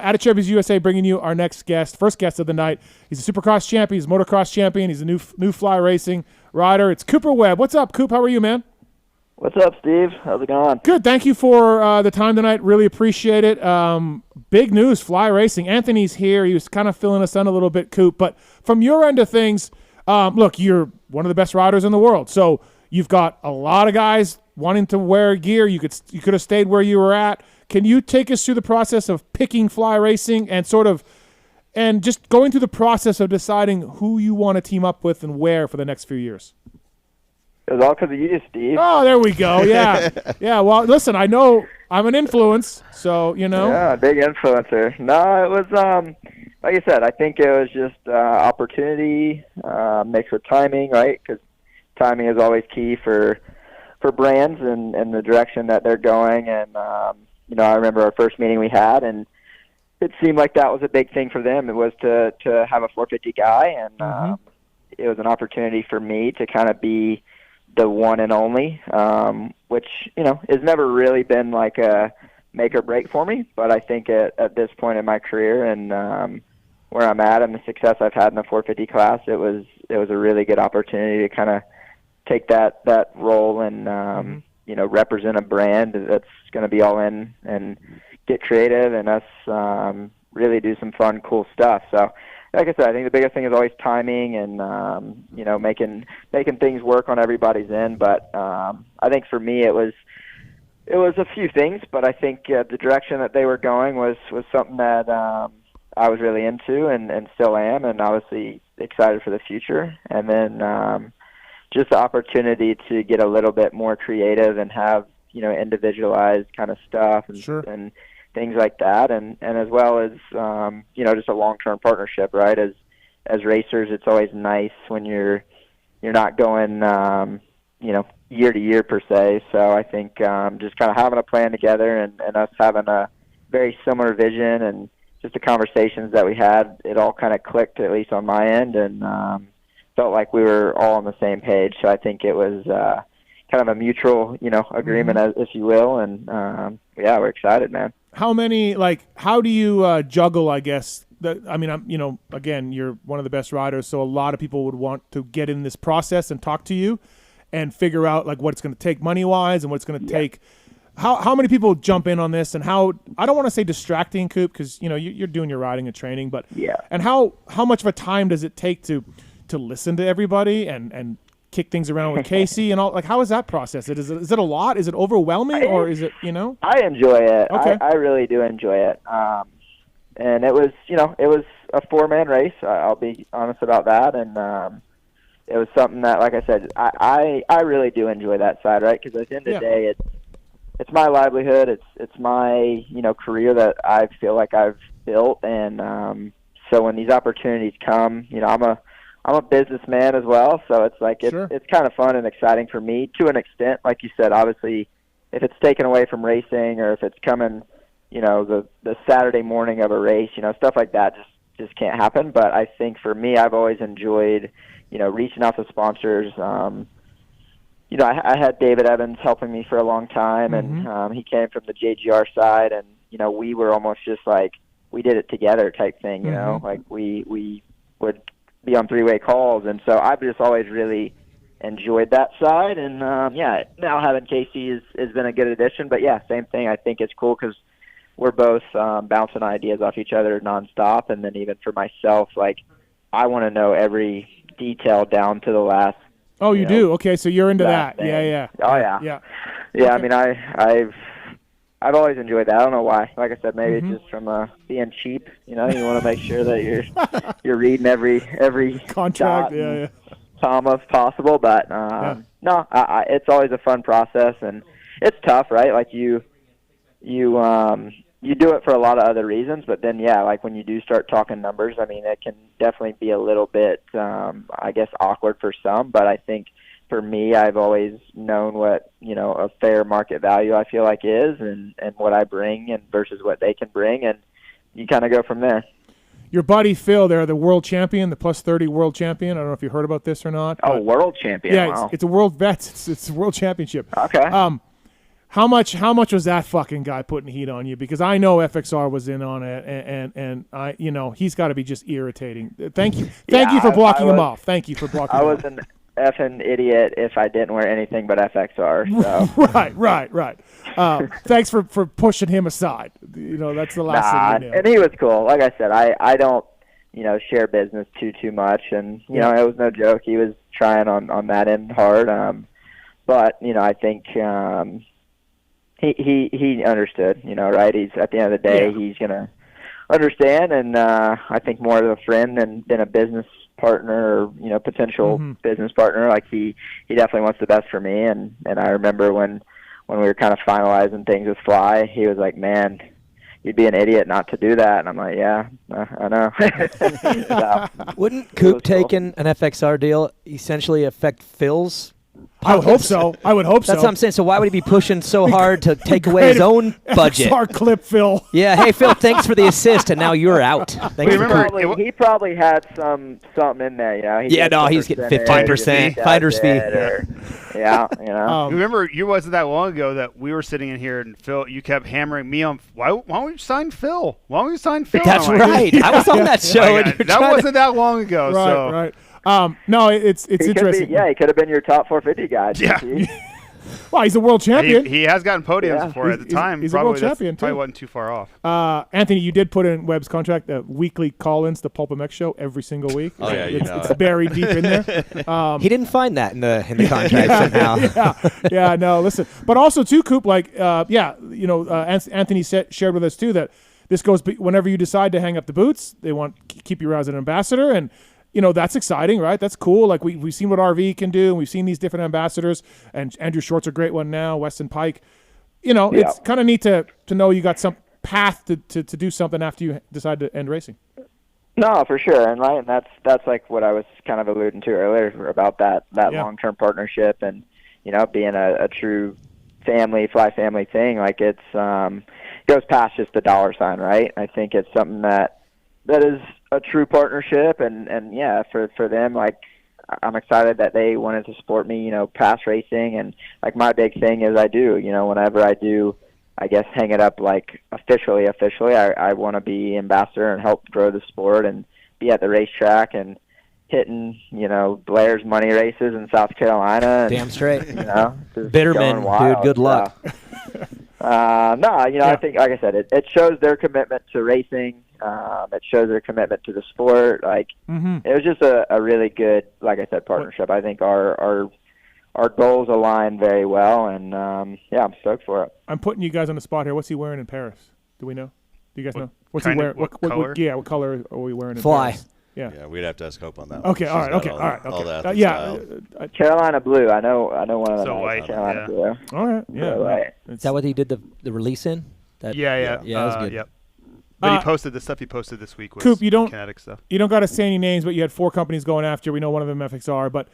At Champions USA, bringing you our first guest of the night. He's a Supercross champion. He's a motocross champion. He's a new fly racing rider. It's Cooper Webb. What's up, Coop? How are you, man? What's up, Steve? How's it going? Good. Thank you for the time tonight. Really appreciate it. Big news, fly racing. Anthony's here. He was kind of filling us in a little bit, Coop. But from your end of things, look, you're one of the best riders in the world. So you've got a lot of guys wanting to wear gear. You could have stayed where you were at. Can you take us through the process of picking fly racing and just going through the process of deciding who you want to team up with and where for the next few years? It was all because of you, Steve. Oh, there we go. Yeah. Yeah, well, listen, I know I'm an influence, so, you know. Yeah, big influencer. No, it was, like I said, I think it was just opportunity mixed with timing, right? Because timing is always key for brands and the direction that they're going. And, I remember our first meeting we had, and it seemed like that was a big thing for them. It was to have a 450 guy, and it was an opportunity for me to kind of be the one and only, which, has never really been like a make or break for me. But I think at this point in my career and where I'm at and the success I've had in the 450 class, it was a really good opportunity to kind of take that role and, represent a brand that's going to be all in and get creative and us really do some fun, cool stuff. So, like I said, I think the biggest thing is always timing and, making things work on everybody's end. But I think for me it was a few things, but I think the direction that they were going was something that I was really into and still am, and obviously excited for the future. And then just the opportunity to get a little bit more creative and have, individualized kind of stuff and, sure. and things like that, and as well as just a long-term partnership, right? As racers, it's always nice when you're not going year to year per se. So I think just kind of having a plan together and us having a very similar vision and just the conversations that we had, it all kind of clicked, at least on my end, and felt like we were all on the same page. So I think it was kind of a mutual agreement, if you will, and we're excited, man. How do you juggle, I guess? Again, you're one of the best riders, so a lot of people would want to get in this process and talk to you and figure out like what it's going to take money-wise and what it's going to take. How many people jump in on this, and how, I don't want to say distracting, Coop, because, you're doing your riding and training, but and how much of a time does it take to listen to everybody and kick things around with Casey and all? Like, how is that process? Is it a lot? Is it overwhelming, or is it, I enjoy it. Okay. I really do enjoy it. And it was, it was a 4-man race. I'll be honest about that. And it was something that, like I said, I really do enjoy that side, right? Because at the end of the day, it's my livelihood. It's my, career that I feel like I've built. And so when these opportunities come, I'm a businessman as well, so it's like it's kind of fun and exciting for me to an extent. Like you said, obviously, if it's taken away from racing or if it's coming, the Saturday morning of a race, stuff like that just can't happen. But I think for me, I've always enjoyed, reaching out to sponsors. I had David Evans helping me for a long time, and he came from the JGR side, and we were almost just like we did it together type thing. Like we would be on 3-way calls, and so I've just always really enjoyed that side. And now having Casey has been a good addition. But same thing. I think it's cool because we're both bouncing ideas off each other nonstop. And then even for myself, like I want to know every detail down to the last. Oh, you do? Okay, so you're into that. Thing. Yeah. Oh yeah. Okay. I mean, I've always enjoyed that. I don't know why. Like I said, maybe it's just from being cheap. You want to make sure that you're reading every contract, comma if possible. But no, it's always a fun process, and it's tough, right? Like you do it for a lot of other reasons, but then like when you do start talking numbers, I mean, it can definitely be a little bit, I guess, awkward for some. But I think for me, I've always known what, a fair market value I feel like is and what I bring and versus what they can bring. And you kind of go from there. Your buddy Phil there, the world champion, the plus 30 world champion. I don't know if you heard about this or not. Oh, world champion. Yeah, wow. it's a world vets. It's a world championship. Okay. How much was that fucking guy putting heat on you? Because I know FXR was in on it, and I, he's got to be just irritating. Thank you for blocking him off. Thank you for blocking him off. I was an effing idiot if I didn't wear anything but FXR. So. Right. Thanks for pushing him aside. That's the last thing you know. And he was cool. Like I said, I don't share business too much, and it was no joke. He was trying on that end hard, but I think he understood. Right? He's at the end of the day, he's gonna understand, and I think more of a friend than a business partner or potential business partner. Like he definitely wants the best for me, and I remember when we were kind of finalizing things with Fly, he was like, "Man, you'd be an idiot not to do that." And I'm like, "Yeah, I know." So, wouldn't Coop taking an FXR deal essentially affect Phil's I would hope so. That's what I'm saying. So why would he be pushing so hard to take away his own budget? FXR clip, Phil. Yeah. Hey, Phil, thanks for the assist, and now you're out. Thanks he probably had something in there. He's getting 15% finder's fee. Remember, you wasn't that long ago that we were sitting in here, and Phil, you kept hammering me on, why don't we sign Phil? That's right. I was on that show. That wasn't that long ago. Right. No, it's interesting. He could have been your top 450 guy. Yeah. Well, he's a world champion. He has gotten podiums before at the time. He's a world champion, too. Probably wasn't too far off. Anthony, you did put in Webb's contract weekly call-ins to Pulp MX show every single week. Oh, yeah, it's buried deep in there. He didn't find that in the contract somehow. No, listen. But also, too, Coop, Anthony shared with us, too, that this goes whenever you decide to hang up the boots, they want to keep you as an ambassador, and that's exciting, right? That's cool. Like we've seen what RV can do, and we've seen these different ambassadors. And Andrew Short's a great one now. Weston Pike. It's kind of neat to know you got some path to do something after you decide to end racing. No, for sure, and that's like what I was kind of alluding to earlier about that long-term partnership, and being a true fly family thing. Like it's goes past just the dollar sign, right? I think it's something that is a true partnership, and for them, like I'm excited that they wanted to support me, past racing, and like my big thing is I do, whenever I do, I guess hang it up like officially, I want to be ambassador and help grow the sport and be at the racetrack and hitting, Blair's money races in South Carolina. Damn straight. Bitterman, dude, good luck. I think, like I said, it shows their commitment to racing. It shows their commitment to the sport. Like it was just a really good, like I said, partnership. I think our goals align very well, and I'm stoked for it. I'm putting you guys on the spot here. What's he wearing in Paris? Do we know? Do you guys know? What's he wearing? What color? What color are we wearing in Fly. Paris? Yeah, we'd have to ask Hope on that. Okay, She's all right, okay, got all right, all okay. that Carolina blue. I know one of them. So white, Carolina blue. All right, yeah. Right. Is that what he did the release in? Yeah, that was good. Yep. But he posted the stuff he posted this week was Coop, kinetic stuff. You don't got to say any names, but you had 4 companies going after. We know one of them FXR, but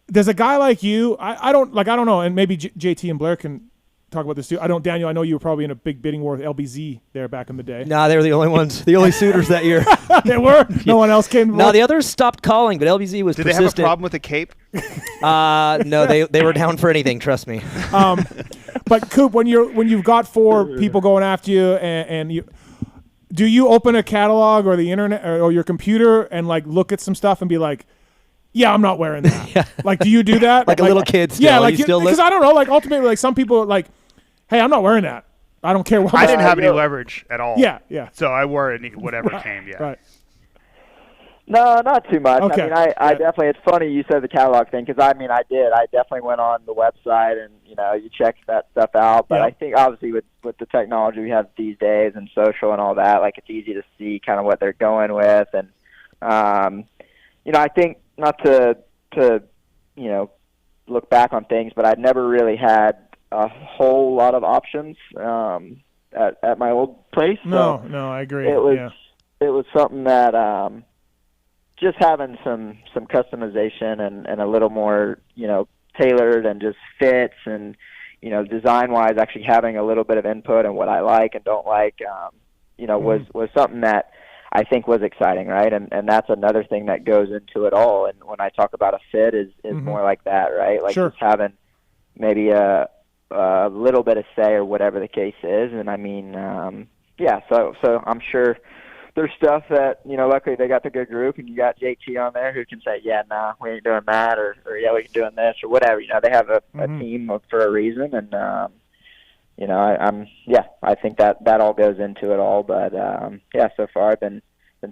there's a guy like you. I don't know, and maybe JT and Blair can talk about this too. Daniel, I know you were probably in a big bidding war with LBZ there back in the day. Nah, they were the only ones, the only suitors that year. They were? No one else came? No, the others stopped calling, but LBZ was persistent. Did they have a problem with the cape? No, they were down for anything, trust me. But Coop, when you've got 4 people going after you, and you, do you open a catalog or the internet or your computer and like look at some stuff and be like, yeah, I'm not wearing that. Yeah. Like, do you do that? like a little kid still. Yeah, like because I don't know. Like ultimately, like some people like, hey, I'm not wearing that. I don't care what. I didn't have any leverage at all. Yeah. So I wore whatever came. Yeah. Right. No, not too much. Okay. I mean, I definitely. It's funny you said the catalog thing because I mean, I did. I definitely went on the website and you checked that stuff out. But I think obviously with the technology we have these days and social and all that, like it's easy to see kind of what they're going with. And I think not to look back on things, but I'd never really had a whole lot of options at my old place. No, I agree. It was something that. Just having some customization and a little more, tailored and just fits and, design-wise actually having a little bit of input on what I like and don't like, was something that I think was exciting, right? And that's another thing that goes into it all. And when I talk about a fit is more like that, right? Like just having maybe a a little bit of say or whatever the case is. And I mean, so I'm sure there's stuff that, luckily they got the good group, and you got JT on there who can say, yeah, nah, we ain't doing that, or yeah, we can doing this, or whatever. They have a team for a reason, and I think that all goes into it all. But so far I've been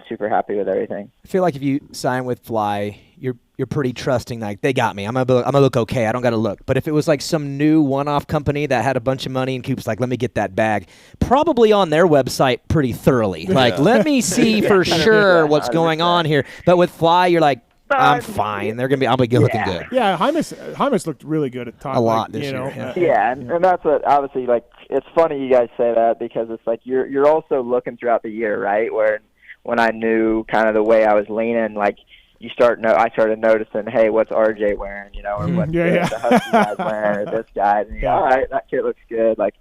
super happy with everything. I feel like if you sign with Fly, you're pretty trusting. Like, they got me. I'm gonna look okay. I don't got to look. But if it was like some new one-off company that had a bunch of money and Coop's like, let me get that bag, probably on their website pretty thoroughly. Like, let me see for sure what's going on here. But with Fly, you're like, I'm fine. I'll be good looking good. Yeah, Hymus looked really good at times. A lot this year. Yeah, and that's what, obviously, like, it's funny you guys say that, because it's like you're also looking throughout the year, right? Where when I knew kind of the way I was leaning, like, I started noticing, hey, what's RJ wearing, or what's the Husky guy's wearing, or this guy, and all right, that kid looks good. Like,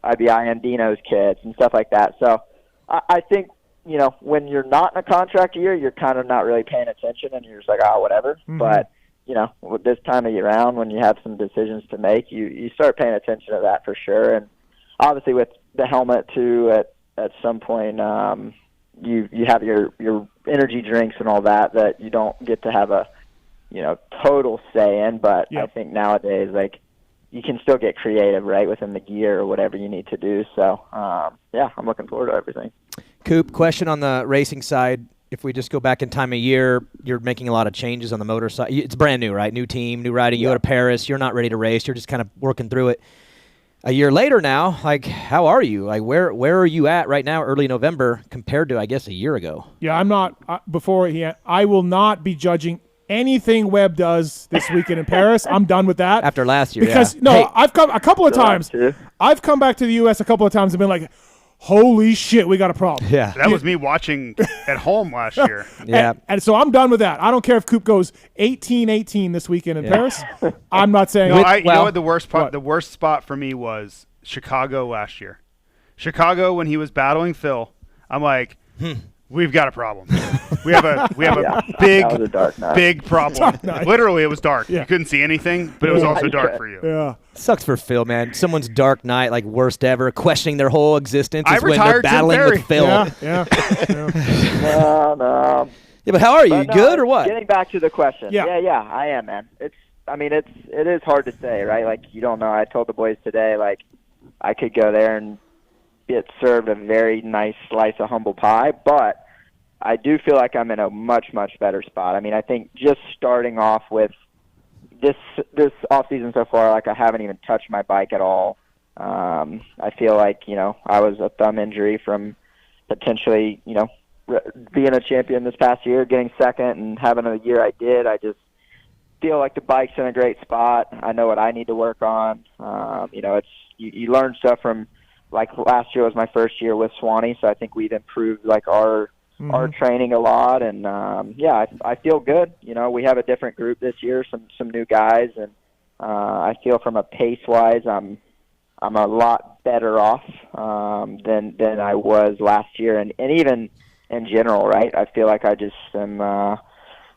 I'd be eyeing Dino's kids and stuff like that. So I think, when you're not in a contract year, you're kind of not really paying attention, and you're just like, whatever. But with this time of year round, when you have some decisions to make, you start paying attention to that for sure. And obviously with the helmet too, at some point, you have your energy drinks and all that you don't get to have a total say in, but I think nowadays, like, you can still get creative, right, within the gear or whatever you need to do. So I'm looking forward to everything. Coop, question on the racing side. If we just go back in time a year, you're making a lot of changes on the motor side. It's brand new, right? New team, new riding. You go to Paris. You're not ready to race. You're just kind of working through it. A year later now, like, how are you? Like, where are you at right now, early November, compared to, I guess, a year ago? Yeah, I'm not I will not be judging anything Webb does this weekend in Paris. I'm done with that. After last year, because I've come a couple of times. I've come back to the U.S. a couple of times and been like, holy shit, we got a problem. Yeah. That was me watching at home last year. Yeah. And so I'm done with that. I don't care if Coop goes 18-18 this weekend in Paris. I'm not saying you know what the worst part? The worst spot for me was Chicago last year. Chicago, when he was battling Phil, I'm like, we've got a problem. We have a big problem. Literally, it was dark. Yeah. You couldn't see anything, but it was also dark for you. Yeah. Sucks for Phil, man. Someone's dark night, like, worst ever, questioning their whole existence is when they're battling with Phil. Yeah. No. Yeah, but how are you? Good or what? Getting back to the question. Yeah, I am, man. It is hard to say, right? Like, you don't know. I told the boys today, like, I could go there and get served a very nice slice of humble pie, but I do feel like I'm in a much, much better spot. I mean, I think just starting off with this off season so far, like, I haven't even touched my bike at all. I feel like, I was a thumb injury from potentially, being a champion this past year, getting second and having a year I did. I just feel like the bike's in a great spot. I know what I need to work on. It's you learn stuff from, like, last year was my first year with Swanee, so I think we've improved, like, our training a lot, and I feel good. We have a different group this year, some new guys, and I feel from a pace wise, I'm a lot better off than I was last year, and even in general, right? I feel like I just am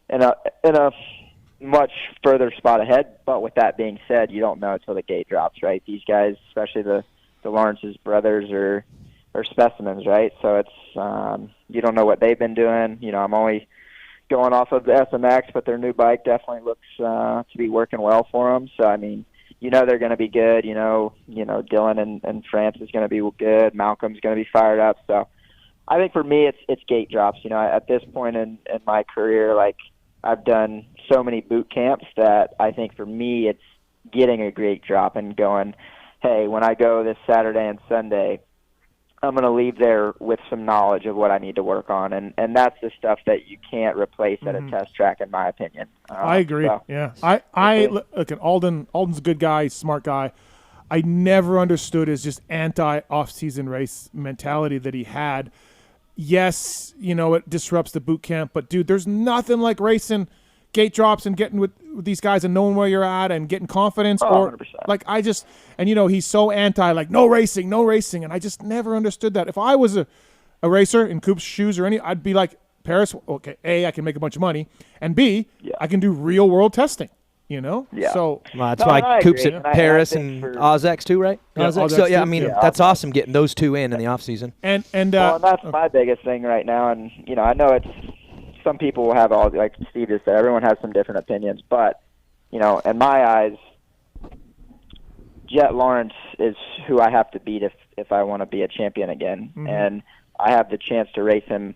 in a much further spot ahead. But with that being said, you don't know until the gate drops, right? These guys, especially the Lawrence's brothers, are specimens, right? So it's you don't know what they've been doing. I'm only going off of the SMX, but their new bike definitely looks to be working well for them. So I mean, they're going to be good. Dylan and France is going to be good. Malcolm's going to be fired up. So I think for me, it's gate drops. At this point in my career, like, I've done so many boot camps that I think for me, it's getting a gate drop and going, hey, when I go this Saturday and Sunday, I'm going to leave there with some knowledge of what I need to work on, and that's the stuff that you can't replace at a test track, in my opinion. I agree. So. Yeah, I look at Alden. Alden's a good guy, smart guy. I never understood his just anti-off-season race mentality that he had. Yes, it disrupts the boot camp, but dude, there's nothing like racing gate drops and getting with these guys and knowing where you're at and getting confidence. Or 100%. like, he's so anti, like, no racing, and I just never understood that. If I was a racer in Coop's shoes I'd be like, Paris, okay, A, I can make a bunch of money, and B, I can do real world testing. You know, Yeah. so Well, that's No, why I Coop's agree. at I Paris think and for- Ozex too, right? Yeah, Ozex. Ozex So yeah, I too. mean Yeah. that's awesome getting those two in the off season. and Well, and that's my biggest thing right now. And I know it's some people will have all, like Steve just said, everyone has some different opinions. But in my eyes, Jet Lawrence is who I have to beat if I want to be a champion again. Mhm. And I have the chance to race him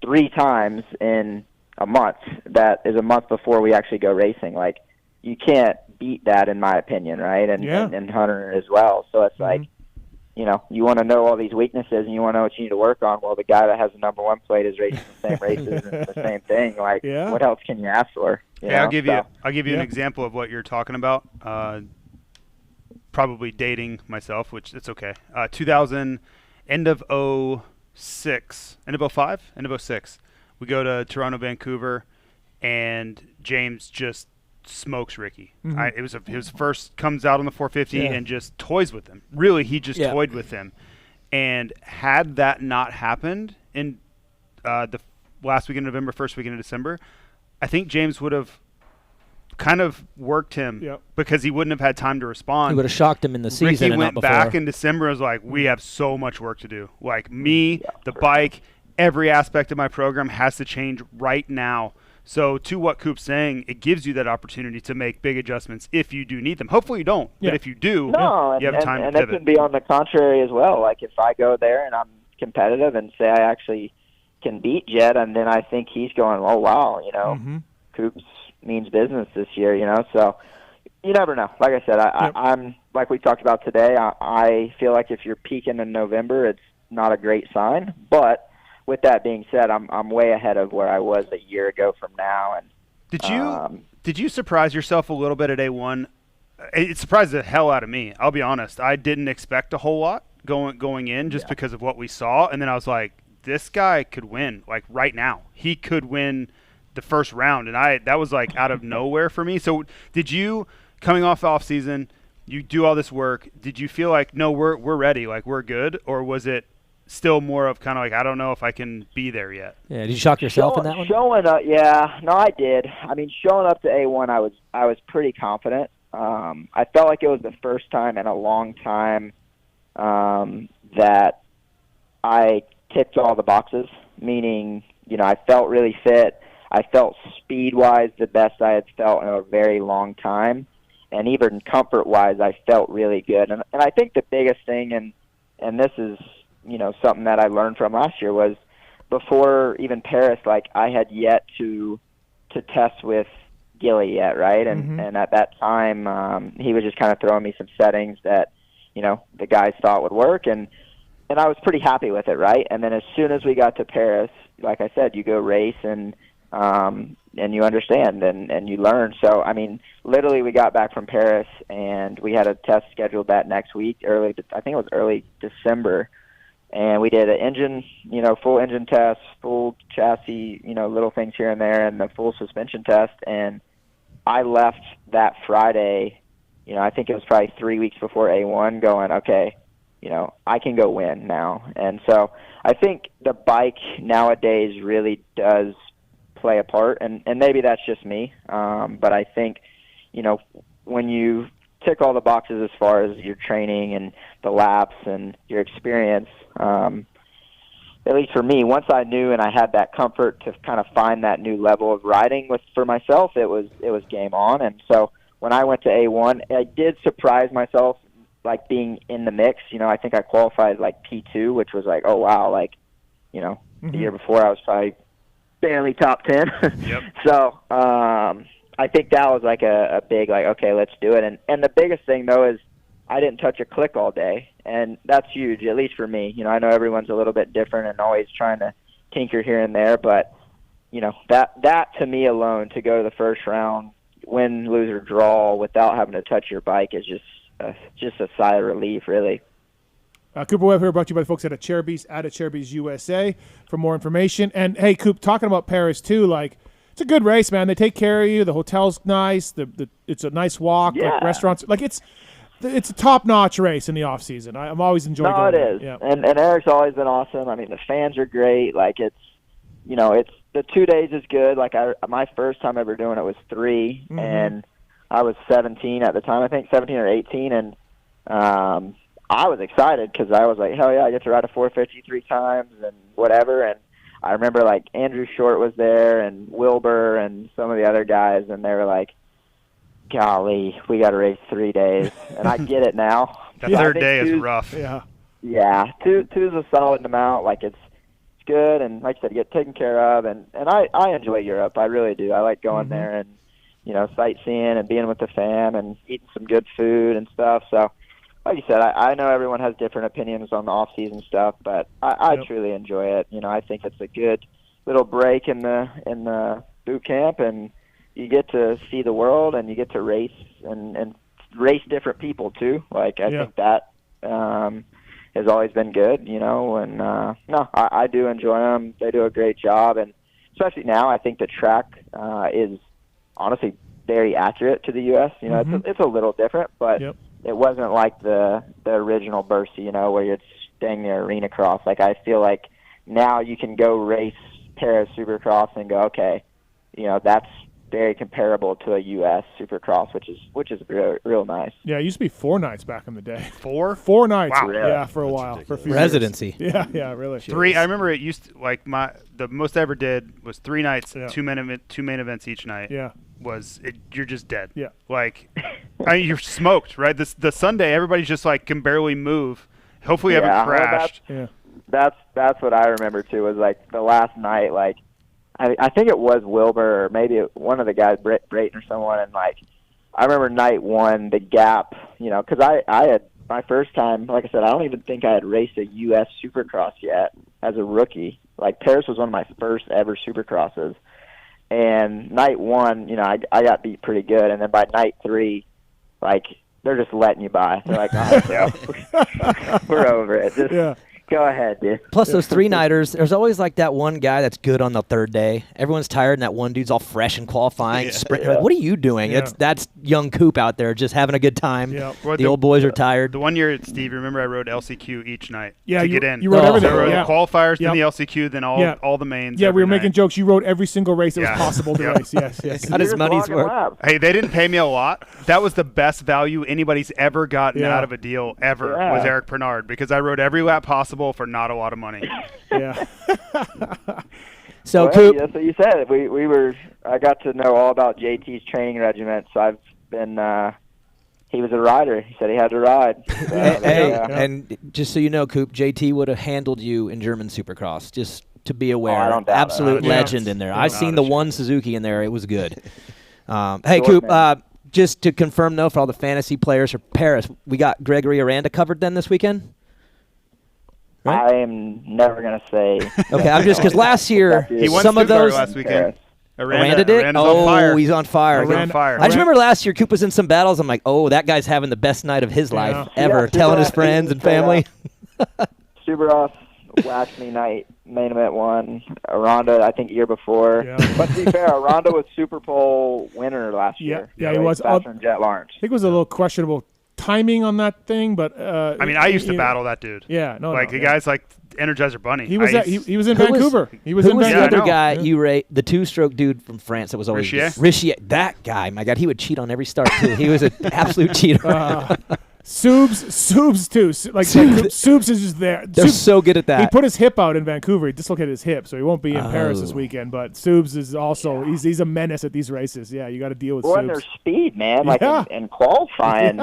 3 times in a month. That is a month before we actually go racing. Like, you can't beat that, in my opinion, right? And Yeah. and Hunter as well. So it's like, you want to know all these weaknesses and you want to know what you need to work on. Well, the guy that has the number 1 plate is racing the same races and the same thing. Like, Yeah. what else can you ask for? Yeah, I'll give you Yeah. an example of what you're talking about. Probably dating myself, which it's okay. 2000, end of 06, end of 05, end of 06. We go to Toronto, Vancouver, and James just smokes Ricky. Mhm. It was his first, comes out on the 450 Yeah. and just toys with him. Really, he just Yeah. toyed with him. And had that not happened in the last weekend of November, first weekend of December, I think James would have kind of worked him Yep. because he wouldn't have had time to respond. He would have shocked him in the season Ricky and went not before. back in December and was like, we have so much work to do. Like, me, the for bike, every aspect of my program has to change right now. So to what Coop's saying, it gives you that opportunity to make big adjustments if you do need them. Hopefully you don't, Yeah. but if you do, No, you have time and to it pivot. can be on the contrary as well. Like, if I go there and I'm competitive and say I actually can beat Jet, and then I think he's going, oh, wow, Mhm. Coops means business this year, so you never know. Like I said, Yep. I'm like we talked about today, I feel like if you're peaking in November, it's not a great sign. But with that being said, I'm way ahead of where I was a year ago from now. And Did you surprise yourself a little bit at A1? It surprised the hell out of me. I'll be honest. I didn't expect a whole lot going in just because of what we saw, and then I was like, this guy could win like right now. He could win the first round, and that was like out of nowhere for me. So did you, coming off season, you do all this work, did you feel like, no, we're ready, like we're good, or was it still more of kind of like, I don't know if I can be there yet? Yeah, did you shock yourself in that one? Showing up, yeah. No, I did. I mean, showing up to A1, I was pretty confident. I felt like it was the first time in a long time that I ticked all the boxes, meaning, I felt really fit. I felt speed-wise the best I had felt in a very long time. And even comfort-wise, I felt really good. And I think the biggest thing, and this is, something that I learned from last year, was before even Paris, like, I had yet to test with Gilly yet, right? And at that time, he was just kind of throwing me some settings that, the guys thought would work. And I was pretty happy with it, right? And then as soon as we got to Paris, like I said, you go race and you understand and you learn. So, I mean, literally we got back from Paris and we had a test scheduled that next week, I think it was early December. And we did an engine, full engine test, full chassis, little things here and there, and the full suspension test. And I left that Friday, I think it was probably 3 weeks before A1, going, okay, I can go win now. And so I think the bike nowadays really does play a part, and maybe that's just me, but I think, when you tick all the boxes as far as your training and the laps and your experience, at least for me, once I knew and I had that comfort to kind of find that new level of riding for myself, it was game on. And so when I went to A1, I did surprise myself, like being in the mix. I think I qualified like P2, which was like, oh wow, like, the year before I was probably barely top 10. Yep. So I think that was like a big, like, okay, let's do it. And the biggest thing though is I didn't touch a click all day, and that's huge, at least for me. I know everyone's a little bit different and always trying to tinker here and there, but that to me alone, to go to the first round, win, lose, or draw without having to touch your bike is just a sigh of relief, really. Cooper Webb here, brought to you by the folks at Acerbis USA for more information. And hey, Coop, talking about Paris too, like, it's a good race, man. They take care of you. The hotel's nice. It's a nice walk. Yeah. Like restaurants, like it's a top-notch race in the off season. I'm always enjoying. No, it going is. there. Yeah. And Eric's always been awesome. I mean, the fans are great. Like, it's the 2 days is good. Like, my first time ever doing it was 3, and I was 17 at the time, I think 17 or 18, and I was excited because I was like, hell yeah, I get to ride a 450 3 times and whatever. And I remember like Andrew Short was there and Wilbur and some of the other guys, and they were like, golly, we got to race 3 days. And I get it now. That third day is rough. Yeah, two's a solid amount. Like it's good, and like I said, you get taken care of. And I enjoy Europe. I really do. I like going there and, you know, sightseeing and being with the fam and eating some good food and stuff. So, like you said, I know everyone has different opinions on the off-season stuff, but I truly enjoy it. You know, I think it's a good little break in the boot camp, and you get to see the world, and you get to race and race different people too. Like I think that has always been good. You know, and I do enjoy them. They do a great job, and especially now, I think the track is honestly very accurate to the U.S. You know, it's a little different, but. It wasn't like the original Bercy, you know, where you're staying near arena cross. Like I feel like now you can go race Paris Supercross and go, okay, you know, that's very comparable to a U.S. Supercross, which is real nice. Yeah, it used to be 4 nights back in the day. 4? 4 nights. Wow. Yeah, for a while, for a few Residency. years. Yeah, really. 3. I remember it used to, like the most I ever did was 3 nights, 2 main events each night. Yeah. You're just dead. Yeah. Like, you're smoked, right? The Sunday, everybody's just like can barely move. Hopefully, you haven't crashed. That's what I remember too. Was like the last night. Like, I think it was Wilbur or maybe one of the guys, Brayton or someone. And like, I remember night 1, the gap. You know, because I had my first time. Like I said, I don't even think I had raced a U.S. Supercross yet as a rookie. Like Paris was one of my first ever Supercrosses. And night 1, you know, I got beat pretty good. And then by night 3, like, they're just letting you by. They're like, all right, we're over it. Just go ahead, dude. Plus those 3-nighters, there's always like that one guy that's good on the third day. Everyone's tired, and that one dude's all fresh and qualifying. Like, what are you doing? That's young Coop out there just having a good time. The old boys are tired. The one year, Steve, remember I rode LCQ each night to get in. You rode everything. So I rode the qualifiers, then the LCQ, then all the mains. Yeah, we were night. making jokes. You rode every single race that was possible to race. Yes. Got his money's worth. Hey, they didn't pay me a lot. That was the best value anybody's ever gotten out of a deal ever was Eric Pernard, because I rode every lap possible for not a lot of money. So Coop, that's what you said. I got to know all about JT's training regiment. So I've been. He was a rider. He said he had to ride. And just so you know, Coop, JT would have handled you in German Supercross. Just to be aware, absolute legend in there. I've seen the one Suzuki in there. It was good. Hey, Coop. Just to confirm though, for all the fantasy players for Paris, we got Gregory Aranda covered then this weekend. Right? I am never going to say. Okay, I'm just because last year he won some of those last weekend. Aranda did. Aranda's on fire. He's on fire. I just remember last year Coop was in some battles. I'm like, that guy's having the best night of his life ever, telling his friends and family. Supercross waxed me night, main event 1. Aranda, I think year before. But to be fair, Aranda was Super Bowl winner last year. Yeah, he was. Faster than Jet Lawrence. I think it was a little questionable timing on that thing, but I mean, I used to battle that dude. The guy's like Energizer Bunny. He was he was in Vancouver. He was in Vancouver. The other guy you rate, the 2-stroke dude from France that was always Richier. That guy, my God, he would cheat on every start too. He was an absolute cheater. Subs too. Subs is just there. They're so good at that. He put his hip out in Vancouver. He dislocated his hip, so he won't be in Paris this weekend. But Subs is also he's a menace at these races. Yeah, you got to deal with Subs. And their speed, man. Like in qualifying,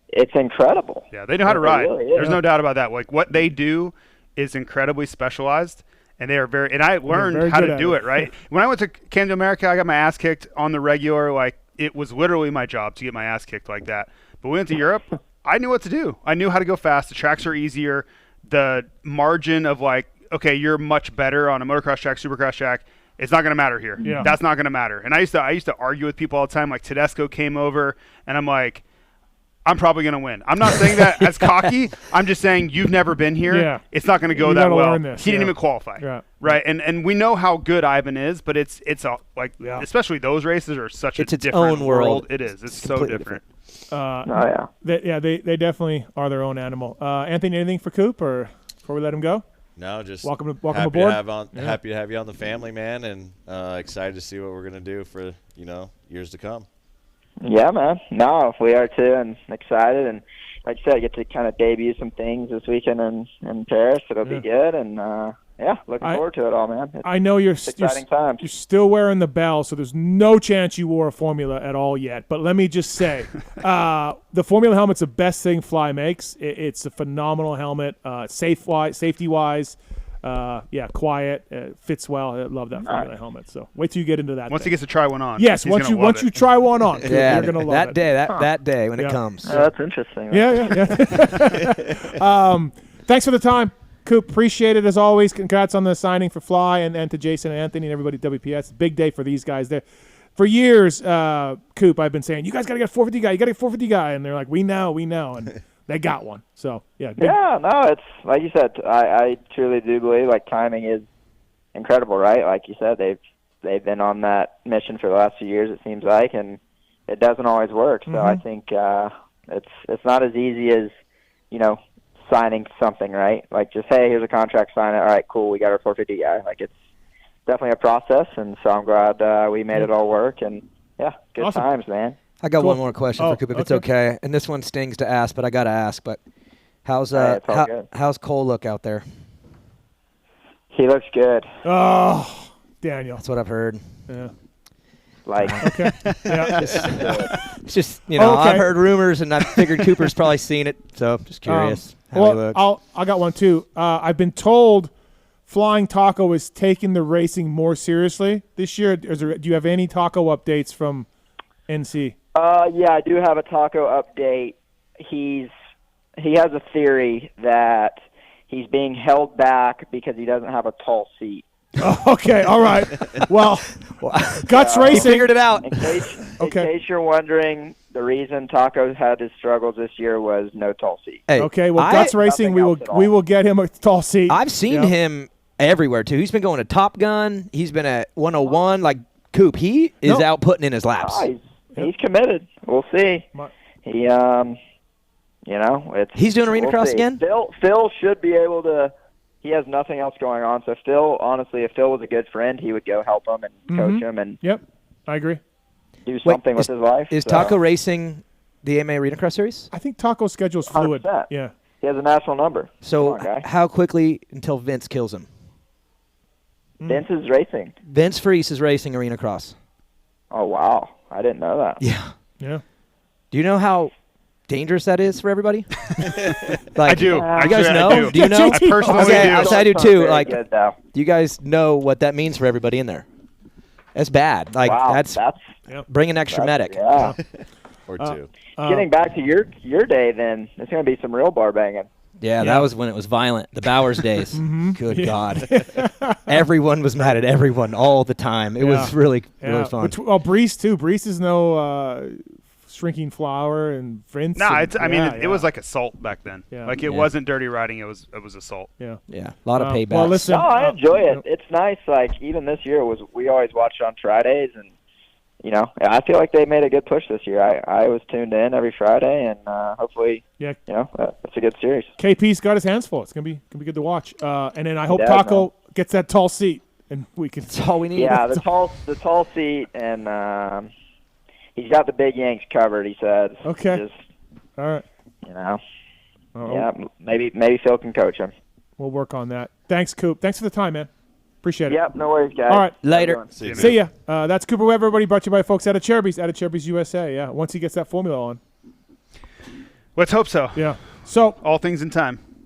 it's incredible. Yeah, they know how to ride. Really, there's no doubt about that. Like what they do is incredibly specialized, and they are very. And I learned how to do it. Right when I went to Canada America, I got my ass kicked on the regular. Like it was literally my job to get my ass kicked like that. But we went to Europe. I knew what to do. I knew how to go fast. The tracks are easier. The margin of like, okay, you're much better on a motocross track, supercross track. It's not going to matter here. Yeah. That's not going to matter. And I used to argue with people all the time. Like Tedesco came over, and I'm like, I'm probably going to win. I'm not saying that as cocky. I'm just saying you've never been here. Yeah. It's not going to go that well. He didn't even qualify. Right. And we know how good Ivan is, but it's especially those races are such a different own world. It is. It's so different. They definitely are their own animal. Anthony, anything for Coop or before we let him go? No, just welcome aboard. Happy to have you on the family, man, and excited to see what we're gonna do for years to come. Yeah, man. No, we are too, and excited. And like I said, I get to kind of debut some things this weekend in Paris. It'll be good, and looking forward to it all, man. I know you're exciting times. You're still wearing the bell, so there's no chance you wore a Formula at all yet. But let me just say, the Formula helmet's the best thing Fly makes. It's a phenomenal helmet, safety-wise. Quiet, fits well. I love that Formula helmet. So wait till you get into that. Once he gets to try one on. Yes, once you try one on, yeah, you're gonna love that it. day. That day when it comes. Oh, that's interesting. Yeah. Thanks for the time, Coop. Appreciate it as always. Congrats on the signing for Fly and to Jason and Anthony and everybody at WPS. Big day for these guys. There, for years, Coop, I've been saying you guys got to get a 450 guy. You got to get a 450 guy, and they're like, we know, and they got one. So yeah. Yeah, no, it's like you said. I truly do believe like timing is incredible, right? Like you said, they've been on that mission for the last few years. It seems like, and it doesn't always work. So I think it's not as easy as signing something, right? Like just hey, here's a contract, sign it. All right, cool. We got our 450 guy. Like it's definitely a process, and so I'm glad we made it all work. And yeah, good Awesome. times, man. I got one more question for Coop, if it's okay. And this one stings to ask, but I got to ask. But how's Cole look out there? He looks good. Oh, Daniel. That's what I've heard. Yeah. Like Okay. Yeah. It's just I've heard rumors, and I figured Cooper's probably seen it. So just curious how he looks. I got one too. I've been told Flying Taco is taking the racing more seriously this year. Do you have any taco updates from NC? Yeah, I do have a taco update. He has a theory that he's being held back because he doesn't have a tall seat. Oh, okay, all right. Well, Guts Racing. He figured it out. In case you're wondering, the reason Taco's had his struggles this year was no tall seat. Hey, okay, well, Guts Racing, we will get him a tall seat. I've seen him everywhere too. He's been going to Top Gun. He's been at 101. Like Coop, he is out putting in his laps. He's committed. We'll see. He, he's doing arena cross again. Phil should be able to. He has nothing else going on. So Phil, honestly, if Phil was a good friend, he would go help him and coach him and. Yep, I agree. Do something with his life. Is Taco racing the AMA Arena Cross Series? I think Taco's schedule is fluid. 100%. Yeah. He has a national number. So how quickly until Vince kills him? Vince is racing. Vince Freese is racing Arena Cross. Oh wow, I didn't know that. Yeah. Yeah. Do you know how dangerous that is for everybody? I do. You guys know? Do you know? I personally do. I do too. Like, good, do you guys know what that means for everybody in there? That's bad. Like that's bring an extra medic. Yeah. Or two. Getting back to your day, then there's going to be some real bar banging. Yeah, that was when it was violent. The Bowers days. Good God. Everyone was mad at everyone all the time. It was really fun. Brees, too. Brees is no shrinking flower and Vince. No, it was like assault back then. Yeah. Like it wasn't dirty riding. It was assault. Yeah. Yeah. A lot of payback. Well, listen. No, I enjoy it. It's nice. Like even this year we always watched on Fridays, and I feel like they made a good push this year. I was tuned in every Friday, and hopefully, it's a good series. KP's got his hands full. It's gonna be good to watch. And then I hope Taco gets that tall seat, and we can. That's all we need. Yeah, the tall seat, and he's got the big Yanks covered. He said. Okay. All right. Yeah, maybe Phil can coach him. We'll work on that. Thanks, Coop. Thanks for the time, man. Appreciate it. Yep, no worries, guys. All right. Later. See ya. That's Cooper Webb, everybody. Brought to you by folks out of Cherubies USA. Yeah, once he gets that formula on. Let's hope so. Yeah. So all things in time.